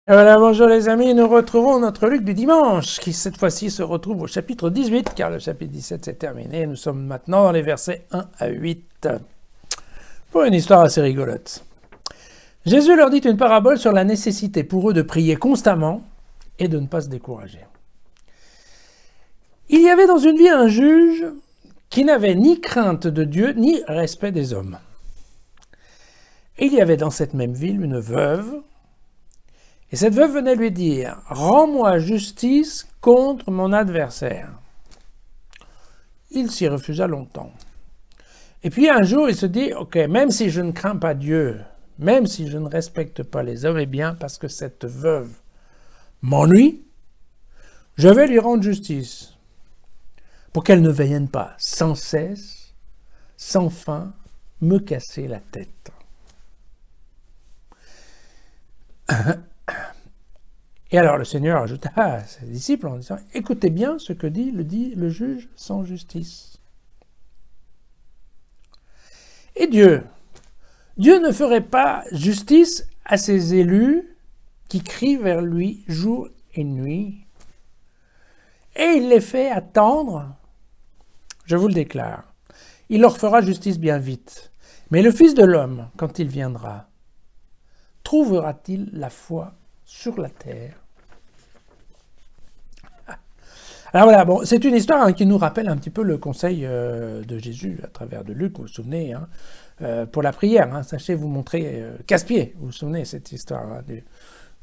Et voilà, bonjour les amis, nous retrouvons notre Luc du dimanche, qui cette fois-ci se retrouve au chapitre 18, car le chapitre 17 c'est terminé. Nous sommes maintenant dans les versets 1 à 8, pour une histoire assez rigolote. Jésus leur dit une parabole sur la nécessité pour eux de prier constamment et de ne pas se décourager. Il y avait dans une ville un juge qui n'avait ni crainte de Dieu, ni respect des hommes. Et il y avait dans cette même ville une veuve, et cette veuve venait lui dire « Rends-moi justice contre mon adversaire ». Il s'y refusa longtemps. Et puis un jour, il se dit « Ok, même si je ne crains pas Dieu, même si je ne respecte pas les hommes, eh bien, parce que cette veuve m'ennuie, je vais lui rendre justice pour qu'elle ne vienne pas sans cesse, sans fin, me casser la tête. » Et alors le Seigneur ajouta à ses disciples en disant « Écoutez bien ce que dit le juge sans justice. » Et Dieu ne ferait pas justice à ses élus qui crient vers lui jour et nuit. Et il les fait attendre, je vous le déclare. Il leur fera justice bien vite. Mais le Fils de l'homme, quand il viendra, trouvera-t-il la foi sur la terre? Alors voilà, bon, c'est une histoire qui nous rappelle un petit peu le conseil de Jésus à travers de Luc, vous vous souvenez, pour la prière. Sachez vous montrer casse-pied, vous vous souvenez cette histoire du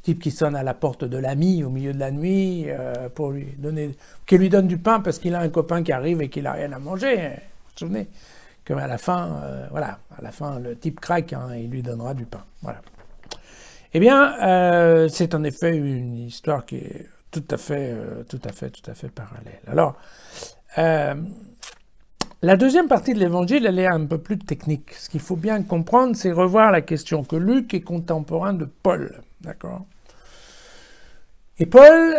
type qui sonne à la porte de l'ami au milieu de la nuit pour lui donner, qu'il lui donne du pain parce qu'il a un copain qui arrive et qu'il n'a rien à manger. Vous vous souvenez qu'à la fin, voilà, à la fin le type craque, il lui donnera du pain. Voilà. Eh bien, c'est en effet une histoire qui est tout à fait parallèle. Alors, la deuxième partie de l'évangile, elle est un peu plus technique. Ce qu'il faut bien comprendre, c'est revoir la question que Luc est contemporain de Paul, d'accord? Et Paul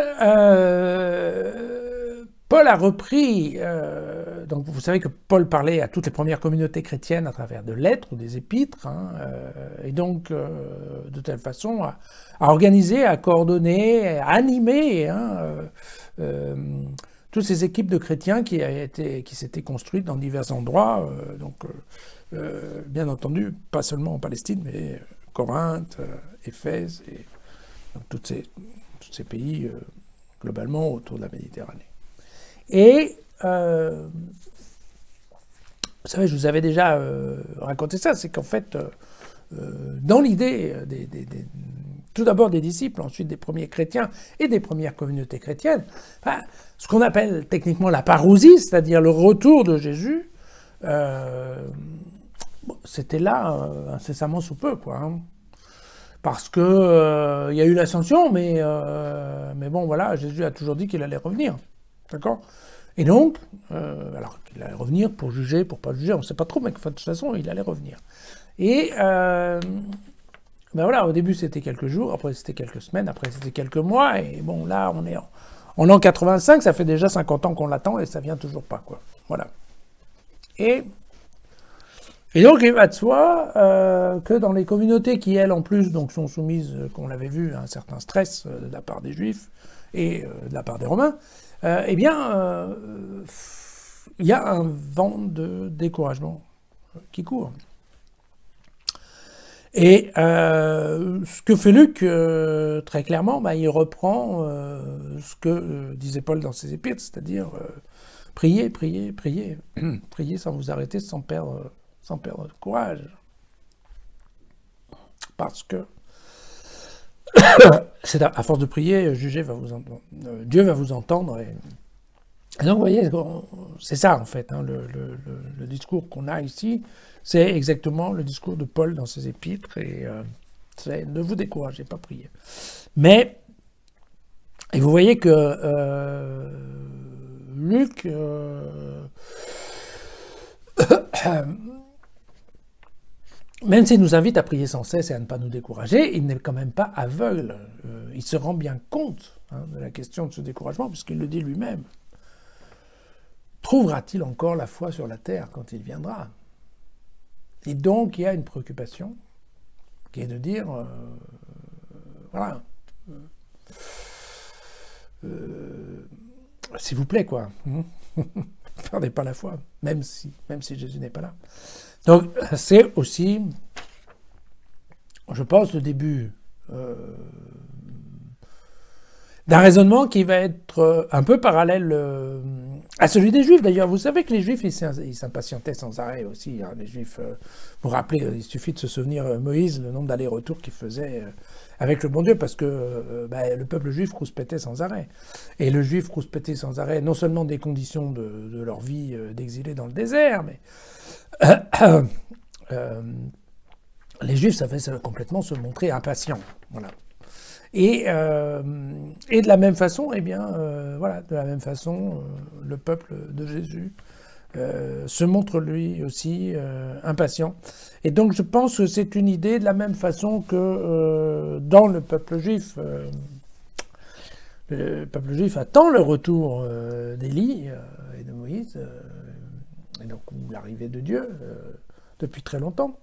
a repris, donc vous savez que Paul parlait à toutes les premières communautés chrétiennes à travers de lettres ou des épîtres, et donc de telle façon à organiser, à coordonner, à animer toutes ces équipes de chrétiens qui s'étaient construites dans divers endroits, bien entendu, pas seulement en Palestine, mais Corinthe, Éphèse, et donc tous ces pays globalement autour de la Méditerranée. Et, vous savez, je vous avais déjà raconté ça, c'est qu'en fait, dans l'idée, tout d'abord des disciples, ensuite des premiers chrétiens et des premières communautés chrétiennes, ce qu'on appelle techniquement la parousie, c'est-à-dire le retour de Jésus, c'était là incessamment sous peu, quoi. Parce que y a eu l'ascension, mais bon, voilà, Jésus a toujours dit qu'il allait revenir. D'accord? Et donc, alors qu'il allait revenir pour juger, pour pas juger, on ne sait pas trop, mais de toute façon, il allait revenir. Et ben voilà, au début c'était quelques jours, après c'était quelques semaines, après c'était quelques mois, et bon là on est en l'an 85, ça fait déjà 50 ans qu'on l'attend et ça vient toujours pas, quoi. Voilà. Et donc il va de soi que dans les communautés qui, elles, en plus, donc, sont soumises, comme on l'avait vu, à un certain stress de la part des Juifs et de la part des Romains, eh bien, il y a un vent de découragement qui court. Et ce que fait Luc, très clairement, il reprend ce que disait Paul dans ses épîtres, c'est-à-dire priez, priez, priez, priez sans vous arrêter, sans perdre de courage. Parce que c'est à force de prier, Dieu va vous entendre. Et donc, vous voyez, c'est ça, en fait, le discours qu'on a ici, c'est exactement le discours de Paul dans ses épîtres, et c'est ne vous découragez pas, priez. Mais, et vous voyez que Luc, même s'il nous invite à prier sans cesse et à ne pas nous décourager, il n'est quand même pas aveugle. Il se rend bien compte de la question de ce découragement, puisqu'il le dit lui-même. Trouvera-t-il encore la foi sur la terre quand il viendra? Et donc, il y a une préoccupation qui est de dire, voilà, S'il vous plaît, quoi. Perdez pas la foi, même si Jésus n'est pas là. Donc, c'est aussi, je pense, le début d'un raisonnement qui va être un peu parallèle à celui des Juifs. D'ailleurs, vous savez que les Juifs, ils s'impatientaient sans arrêt aussi. Hein. Les Juifs, vous vous rappelez, il suffit de se souvenir Moïse, le nombre d'allers-retours qu'il faisait avec le bon Dieu, parce que le peuple juif rouspétait sans arrêt. Et le juif rouspétait sans arrêt non seulement des conditions de leur vie d'exilés dans le désert, mais les Juifs savaient complètement se montrer impatients. Voilà. Et de la même façon, eh bien, voilà, de la même façon, le peuple de Jésus se montre lui aussi impatient. Et donc je pense que c'est une idée de la même façon que dans le peuple juif attend le retour d'Élie et de Moïse, et donc l'arrivée de Dieu depuis très longtemps.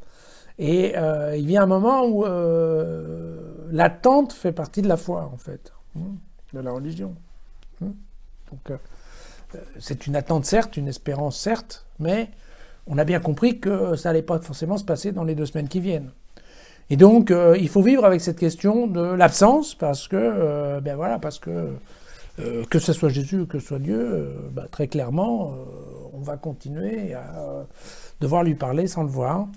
Et il vient un moment où l'attente fait partie de la foi, en fait, de la religion. Donc c'est une attente certes, une espérance certes, mais on a bien compris que ça n'allait pas forcément se passer dans les 2 semaines qui viennent. Et donc il faut vivre avec cette question de l'absence, parce que, que ce soit Jésus ou que ce soit Dieu, très clairement, on va continuer à devoir lui parler sans le voir,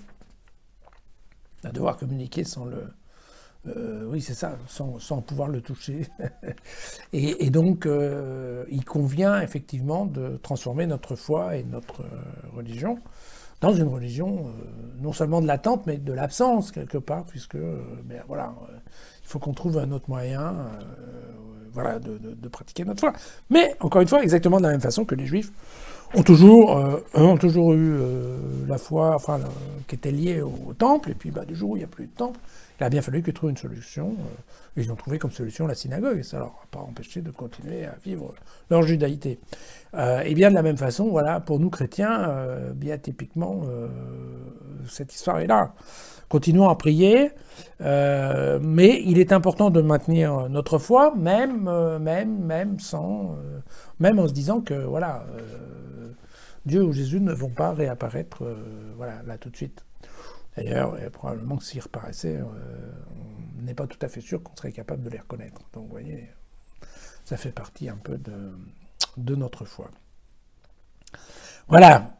à devoir communiquer sans le... oui, c'est ça, sans pouvoir le toucher. et donc, il convient effectivement de transformer notre foi et notre religion dans une religion non seulement de l'attente, mais de l'absence, quelque part, puisque, il faut qu'on trouve un autre moyen de pratiquer notre foi. Mais, encore une fois, exactement de la même façon que les Juifs ont toujours eu la foi qui était liée au temple, et puis du jour où il n'y a plus de temple, il a bien fallu qu'ils trouvent une solution. Ils ont trouvé comme solution la synagogue, et ça ne leur a pas empêché de continuer à vivre leur judaïté. Et bien de la même façon, voilà, pour nous chrétiens, bien typiquement, cette histoire est là. Continuons à prier, mais il est important de maintenir notre foi, même en se disant que voilà, Dieu ou Jésus ne vont pas réapparaître là tout de suite. D'ailleurs, probablement que s'ils reparaissaient, on n'est pas tout à fait sûr qu'on serait capable de les reconnaître. Donc vous voyez, ça fait partie un peu de notre foi. Voilà.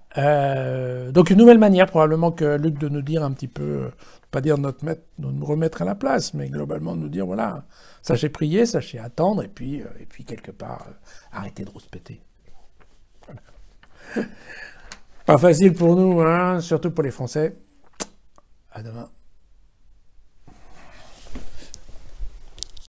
Donc une nouvelle manière probablement que Luc de nous dire un petit peu, pas dire de nous remettre à la place, mais globalement de nous dire voilà, sachez prier, sachez attendre, et puis quelque part, arrêtez de rouspéter. Voilà. Pas facile pour nous, hein, surtout pour les Français. À demain.